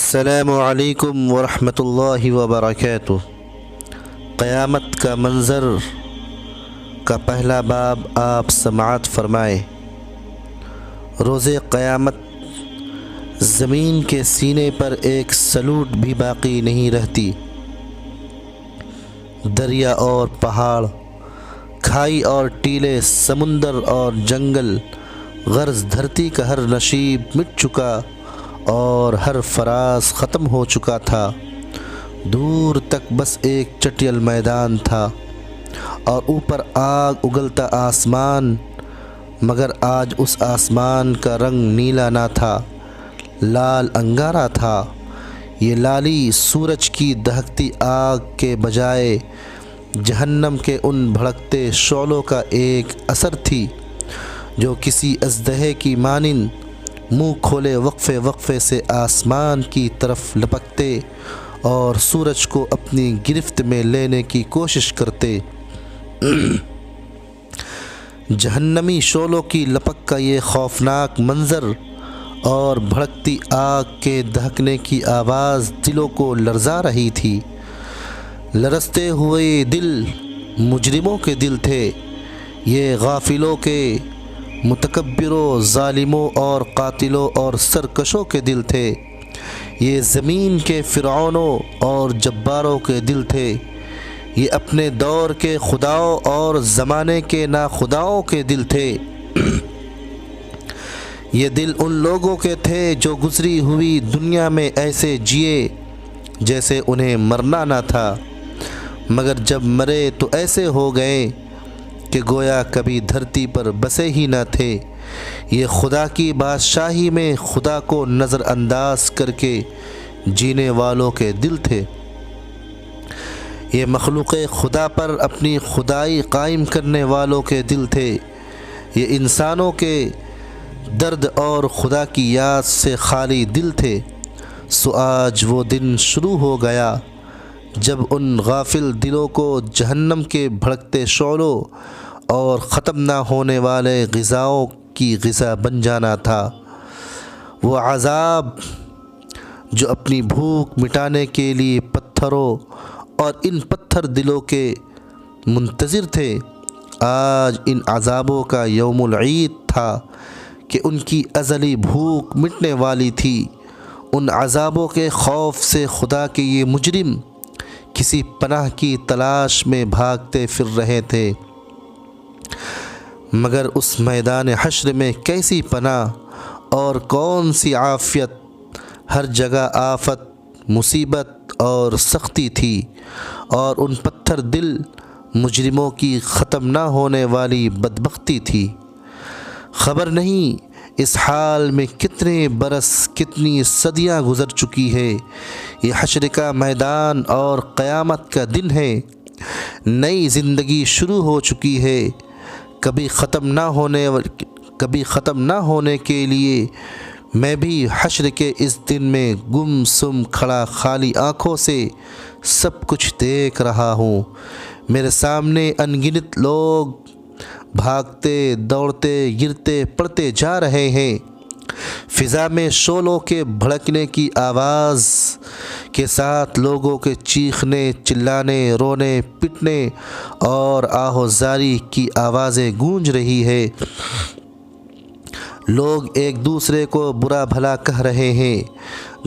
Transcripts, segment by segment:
السلام علیکم ورحمۃ اللہ وبرکاتہ۔ قیامت کا منظر کا پہلا باب آپ سماعت فرمائے۔ روز قیامت زمین کے سینے پر ایک سلوٹ بھی باقی نہیں رہتی۔ دریا اور پہاڑ، کھائی اور ٹیلے، سمندر اور جنگل، غرض دھرتی کا ہر نشیب مٹ چکا اور ہر فراز ختم ہو چکا تھا۔ دور تک بس ایک چٹیل میدان تھا اور اوپر آگ اگلتا آسمان، مگر آج اس آسمان کا رنگ نیلا نہ تھا، لال انگارا تھا۔ یہ لالی سورج کی دہکتی آگ کے بجائے جہنم کے ان بھڑکتے شعلوں کا ایک اثر تھی جو کسی اژدہے کی مانند منہ کھولے وقفے وقفے سے آسمان کی طرف لپکتے اور سورج کو اپنی گرفت میں لینے کی کوشش کرتے۔ جہنمی شعلوں کی لپک کا یہ خوفناک منظر اور بھڑکتی آگ کے دہکنے کی آواز دلوں کو لرزا رہی تھی۔ لرزتے ہوئے دل مجرموں کے دل تھے، یہ غافلوں کے، متکبروں، ظالموں اور قاتلوں اور سرکشوں کے دل تھے، یہ زمین کے فرعونوں اور جباروں کے دل تھے، یہ اپنے دور کے خداؤں اور زمانے کے ناخداؤں کے دل تھے۔ یہ دل ان لوگوں کے تھے جو گزری ہوئی دنیا میں ایسے جیے جیسے انہیں مرنا نہ تھا، مگر جب مرے تو ایسے ہو گئے کہ گویا کبھی دھرتی پر بسے ہی نہ تھے۔ یہ خدا کی بادشاہی میں خدا کو نظر انداز کر کے جینے والوں کے دل تھے۔ یہ مخلوق خدا پر اپنی خدائی قائم کرنے والوں کے دل تھے۔ یہ انسانوں کے درد اور خدا کی یاد سے خالی دل تھے۔ سو آج وہ دن شروع ہو گیا جب ان غافل دلوں کو جہنم کے بھڑکتے شعلوں اور ختم نہ ہونے والے غذاؤں کی غذا بن جانا تھا۔ وہ عذاب جو اپنی بھوک مٹانے کے لیے پتھروں اور ان پتھر دلوں کے منتظر تھے، آج ان عذابوں کا یوم العید تھا کہ ان کی ازلی بھوک مٹنے والی تھی۔ ان عذابوں کے خوف سے خدا کے یہ مجرم کسی پناہ کی تلاش میں بھاگتے پھر رہے تھے، مگر اس میدان حشر میں کیسی پناہ اور کون سی عافیت! ہر جگہ آفت، مصیبت اور سختی تھی، اور ان پتھر دل مجرموں کی ختم نہ ہونے والی بدبختی تھی۔ خبر نہیں اس حال میں کتنے برس، کتنی صدیاں گزر چکی ہے۔ یہ حشر کا میدان اور قیامت کا دن ہے۔ نئی زندگی شروع ہو چکی ہے، کبھی ختم نہ ہونے کے لیے۔ میں بھی حشر کے اس دن میں گم سم کھڑا خالی آنکھوں سے سب کچھ دیکھ رہا ہوں۔ میرے سامنے ان گنت لوگ بھاگتے، دوڑتے، گرتے پڑتے جا رہے ہیں۔ فضا میں شعلوں کے بھڑکنے کی آواز کے ساتھ لوگوں کے چیخنے، چلانے، رونے، پٹنے اور آہوزاری کی آوازیں گونج رہی ہے۔ لوگ ایک دوسرے کو برا بھلا کہہ رہے ہیں،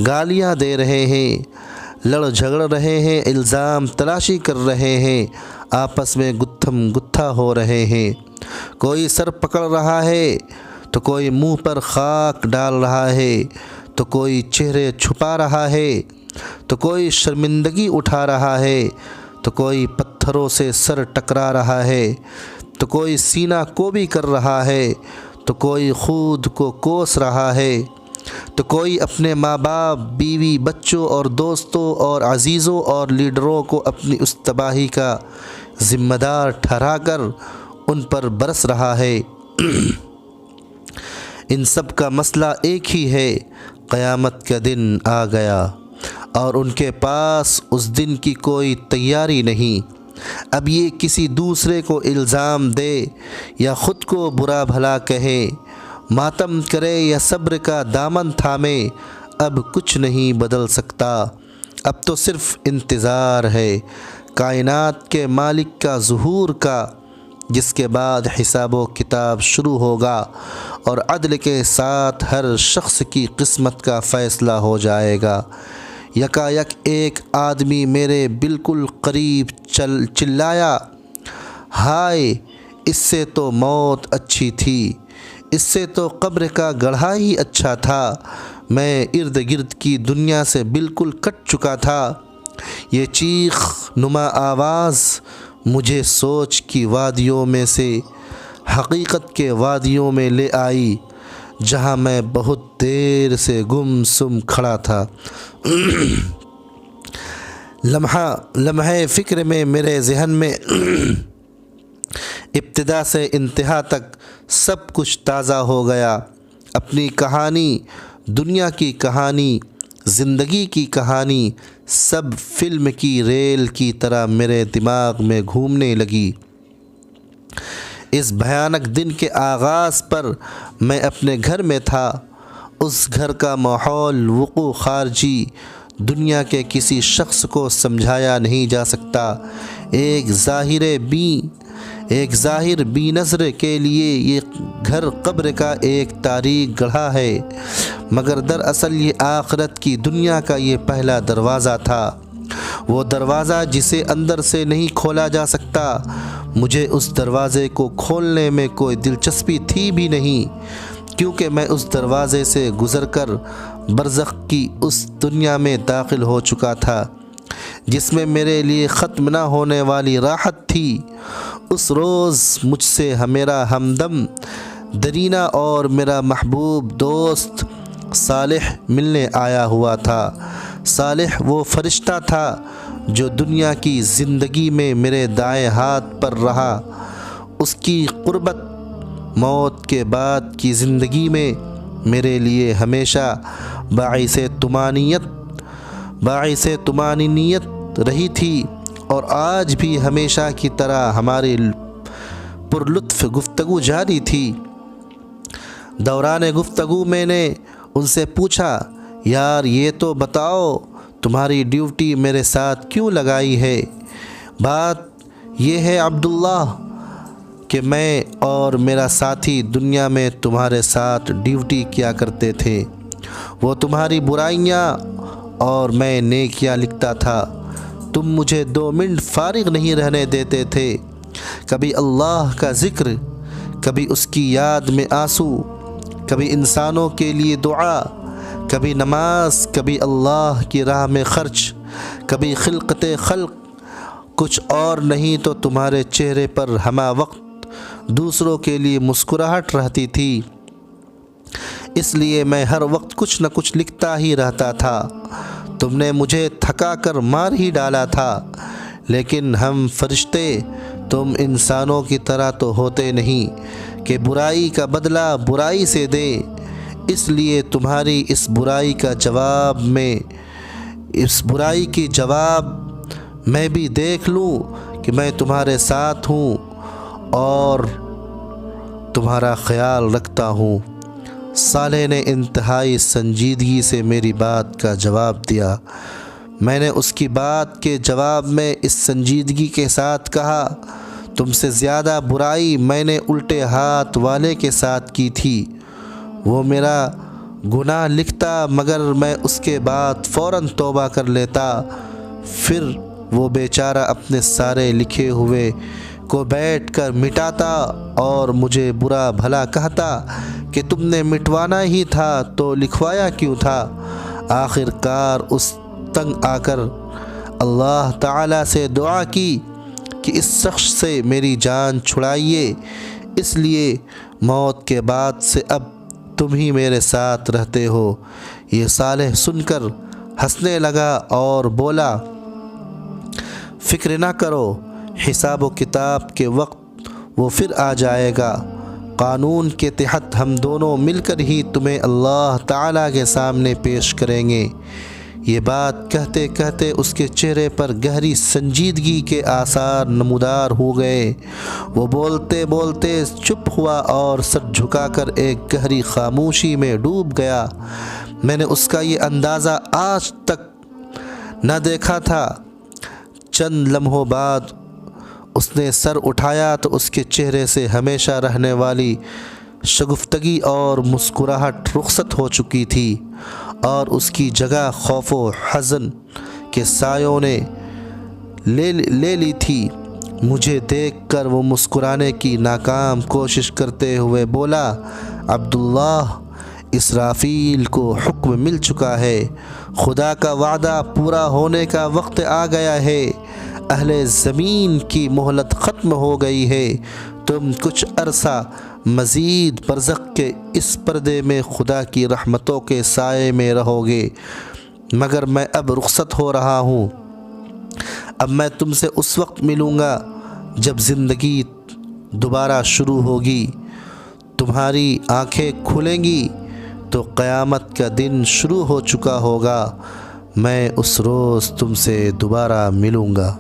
گالیاں دے رہے ہیں، لڑ جھگڑ رہے ہیں، الزام تلاشی کر رہے ہیں، آپس میں گتھم گتھا ہو رہے ہیں۔ کوئی سر پکڑ رہا ہے تو کوئی منہ پر خاک ڈال رہا ہے، تو کوئی چہرے چھپا رہا ہے، تو کوئی شرمندگی اٹھا رہا ہے، تو کوئی پتھروں سے سر ٹکرا رہا ہے، تو کوئی سینہ کوبی کر رہا ہے، تو کوئی خود کو کوس رہا ہے، تو کوئی اپنے ماں باپ، بیوی، بچوں اور دوستوں اور عزیزوں اور لیڈروں کو اپنی اس تباہی کا ذمہ دار ٹھہرا کر ان پر برس رہا ہے۔ ان سب کا مسئلہ ایک ہی ہے، قیامت کا دن آ گیا اور ان کے پاس اس دن کی کوئی تیاری نہیں۔ اب یہ کسی دوسرے کو الزام دے یا خود کو برا بھلا کہے، ماتم کرے یا صبر کا دامن تھامے، اب کچھ نہیں بدل سکتا، اب تو صرف انتظار ہے کائنات کے مالک کا ظہور کا، جس کے بعد حساب و کتاب شروع ہوگا اور عدل کے ساتھ ہر شخص کی قسمت کا فیصلہ ہو جائے گا۔ یکایک ایک آدمی میرے بالکل قریب چلایا، ہائے اس سے تو موت اچھی تھی، اس سے تو قبر کا گڑھا ہی اچھا تھا، میں ارد گرد کی دنیا سے بالکل کٹ چکا تھا۔ یہ چیخ نما آواز مجھے سوچ کی وادیوں میں سے حقیقت کے وادیوں میں لے آئی، جہاں میں بہت دیر سے گم سم کھڑا تھا۔ لمحے فکر میں میرے ذہن میں ابتدا سے انتہا تک سب کچھ تازہ ہو گیا۔ اپنی کہانی، دنیا کی کہانی، زندگی کی کہانی سب فلم کی ریل کی طرح میرے دماغ میں گھومنے لگی۔ اس بھیانک دن کے آغاز پر میں اپنے گھر میں تھا۔ اس گھر کا ماحول وقوع خارجی دنیا کے کسی شخص کو سمجھایا نہیں جا سکتا۔ ایک ظاہر بی نظر کے لیے یہ گھر قبر کا ایک تاریک گڑھا ہے، مگر دراصل یہ آخرت کی دنیا کا یہ پہلا دروازہ تھا، وہ دروازہ جسے اندر سے نہیں کھولا جا سکتا۔ مجھے اس دروازے کو کھولنے میں کوئی دلچسپی تھی بھی نہیں، کیونکہ میں اس دروازے سے گزر کر برزخ کی اس دنیا میں داخل ہو چکا تھا، جس میں میرے لیے ختم نہ ہونے والی راحت تھی۔ اس روز مجھ سے میرا ہمدم درینہ اور میرا محبوب دوست صالح ملنے آیا ہوا تھا۔ صالح وہ فرشتہ تھا جو دنیا کی زندگی میں میرے دائیں ہاتھ پر رہا۔ اس کی قربت موت کے بعد کی زندگی میں میرے لیے ہمیشہ باعث طمانینت رہی تھی، اور آج بھی ہمیشہ کی طرح ہماری پرلطف گفتگو جاری تھی۔ دوران گفتگو میں نے ان سے پوچھا، یار یہ تو بتاؤ تمہاری ڈیوٹی میرے ساتھ کیوں لگائی ہے؟ بات یہ ہے عبداللہ کہ میں اور میرا ساتھی دنیا میں تمہارے ساتھ ڈیوٹی کیا کرتے تھے، وہ تمہاری برائیاں اور میں نیکیاں لکھتا تھا۔ تم مجھے 2 منٹ فارغ نہیں رہنے دیتے تھے، کبھی اللہ کا ذکر، کبھی اس کی یاد میں آنسو، کبھی انسانوں کے لیے دعا، کبھی نماز، کبھی اللہ کی راہ میں خرچ، کبھی خلقت خلق۔ کچھ اور نہیں تو تمہارے چہرے پر ہمہ وقت دوسروں کے لیے مسکراہٹ رہتی تھی، اس لیے میں ہر وقت کچھ نہ کچھ لکھتا ہی رہتا تھا۔ تم نے مجھے تھکا کر مار ہی ڈالا تھا، لیکن ہم فرشتے تم انسانوں کی طرح تو ہوتے نہیں کہ برائی کا بدلہ برائی سے دے، اس لیے تمہاری اس برائی کی جواب میں بھی دیکھ لوں کہ میں تمہارے ساتھ ہوں اور تمہارا خیال رکھتا ہوں۔ صالح نے انتہائی سنجیدگی سے میری بات کا جواب دیا۔ میں نے اس کی بات کے جواب میں اس سنجیدگی کے ساتھ کہا، تم سے زیادہ برائی میں نے الٹے ہاتھ والے کے ساتھ کی تھی، وہ میرا گناہ لکھتا مگر میں اس کے بعد فوراً توبہ کر لیتا، پھر وہ بیچارہ اپنے سارے لکھے ہوئے کو بیٹھ کر مٹاتا اور مجھے برا بھلا کہتا کہ تم نے مٹوانا ہی تھا تو لکھوایا کیوں تھا۔ آخر کار اس تنگ آ کر اللہ تعالیٰ سے دعا کی کہ اس شخص سے میری جان چھڑائیے، اس لیے موت کے بعد سے اب تم ہی میرے ساتھ رہتے ہو۔ یہ صالح سن کر ہنسنے لگا اور بولا، فکر نہ کرو، حساب و کتاب کے وقت وہ پھر آ جائے گا، قانون کے تحت ہم دونوں مل کر ہی تمہیں اللہ تعالیٰ کے سامنے پیش کریں گے۔ یہ بات کہتے کہتے اس کے چہرے پر گہری سنجیدگی کے آثار نمودار ہو گئے۔ وہ بولتے بولتے چپ ہوا اور سر جھکا کر ایک گہری خاموشی میں ڈوب گیا۔ میں نے اس کا یہ اندازہ آج تک نہ دیکھا تھا۔ چند لمحوں بعد اس نے سر اٹھایا تو اس کے چہرے سے ہمیشہ رہنے والی شگفتگی اور مسکراہٹ رخصت ہو چکی تھی، اور اس کی جگہ خوف و حزن کے سایوں نے لے لی تھی۔ مجھے دیکھ کر وہ مسکرانے کی ناکام کوشش کرتے ہوئے بولا، عبداللہ، اسرافیل کو حکم مل چکا ہے، خدا کا وعدہ پورا ہونے کا وقت آ گیا ہے، اہل زمین کی مہلت ختم ہو گئی ہے، تم کچھ عرصہ مزید برزخ کے اس پردے میں خدا کی رحمتوں کے سائے میں رہو گے، مگر میں اب رخصت ہو رہا ہوں۔ اب میں تم سے اس وقت ملوں گا جب زندگی دوبارہ شروع ہوگی، تمہاری آنکھیں کھلیں گی تو قیامت کا دن شروع ہو چکا ہوگا، میں اس روز تم سے دوبارہ ملوں گا۔